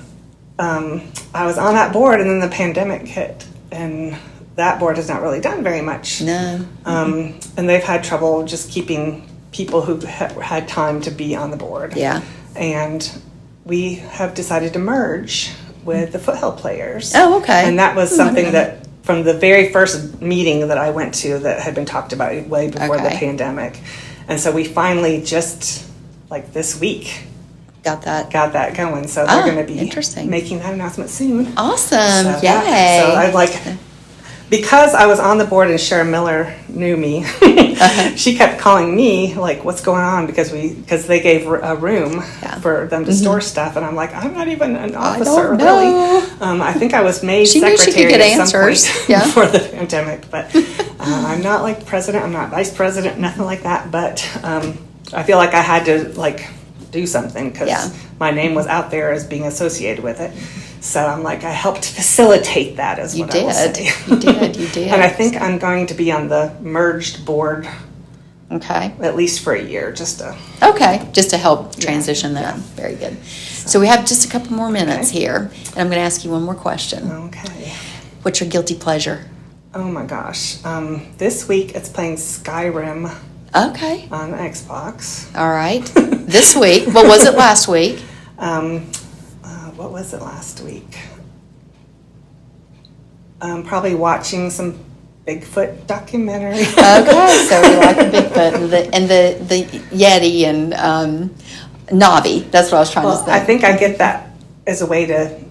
I was on that board, and then the pandemic hit, and that board has not really done very much. No. And they've had trouble just keeping people who had time to be on the board. Yeah. And we have decided to merge with the Foothill Players. Oh, okay. And that was something that from the very first meeting that I went to that had been talked about way before the pandemic. And so we finally just, this week, got that going. So they're going to be making that announcement soon. Awesome. So, yay. So I'd because I was on the board and Sharon Miller knew me, she kept calling me, what's going on? Because they gave a room for them to store stuff. And I'm like, I'm not even an officer, really. I think I was made secretary at some point before the pandemic. But I'm not president, I'm not vice president, nothing like that. But I feel like I had to do something because my name was out there as being associated with it. So I'm I helped facilitate that is what I will say. You did. And I think I'm going to be on the merged board. Okay. At least for a year, just to help transition that. Very good. So we have just a couple more minutes here, and I'm going to ask you one more question. Okay. What's your guilty pleasure? Oh my gosh. This week it's playing Skyrim. Okay. On Xbox. All right. This week. What was it last week? What was it last week? Probably watching some Bigfoot documentary. Okay, so we like the Bigfoot and the Yeti and Navi. That's what I was trying to say. I think I get that as a way to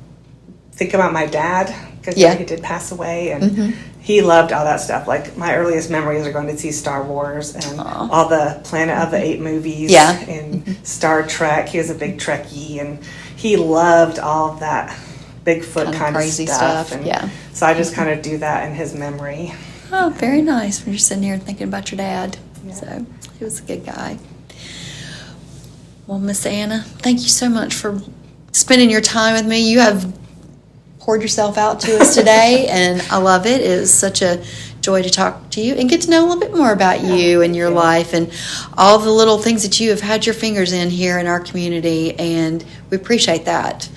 think about my dad, because he did pass away, and he loved all that stuff. My earliest memories are going to see Star Wars and all the Planet of the Apes movies and Star Trek. He was a big Trekkie, and he loved all of that Bigfoot kind of crazy stuff. And so I just kind of do that in his memory. Oh, very nice. When you're sitting here thinking about your dad. So he was a good guy. Well, Miss Anna, thank you so much for spending your time with me. You have poured yourself out to us today, and I love it. It is such a joy to talk to you and get to know a little bit more about you and your life and all the little things that you have had your fingers in here in our community, and we appreciate that.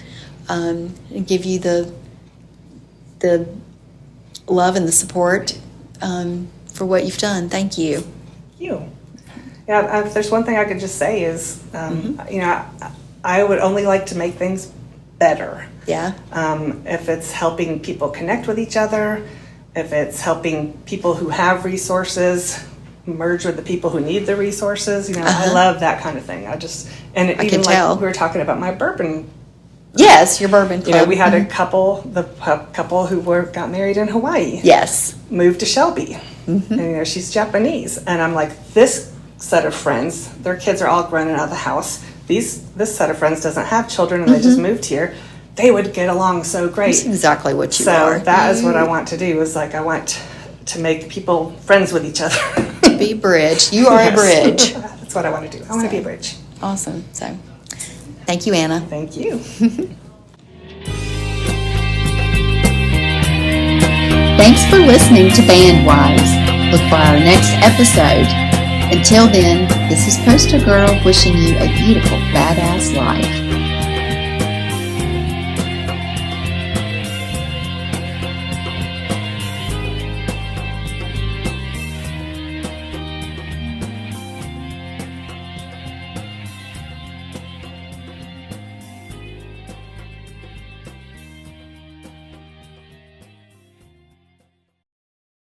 And give you the love and the support for what you've done. Thank you. Thank you. Yeah, if there's one thing I could just say is, you know, I would only like to make things better. Yeah. If it's helping people connect with each other, if it's helping people who have resources merge with the people who need the resources, you know, I love that kind of thing. And I even can like tell. we were talking about my bourbon. Yes, your bourbon club. You know, we had a couple who got married in Hawaii. Yes. Moved to Shelby. And, you know, she's Japanese. And I'm like, this set of friends, their kids are all grown and out of the house. This set of friends doesn't have children and they just moved here. They would get along so great. That's exactly what you so are. So that is what I want to do, is like I want to make people friends with each other. Be a bridge. You are a bridge. That's what I want to do. I want to be a bridge. Awesome. So thank you, Anna. Thank you. Thanks for listening to Bandwise. Look for our next episode. Until then, this is Poster Girl wishing you a beautiful, badass life.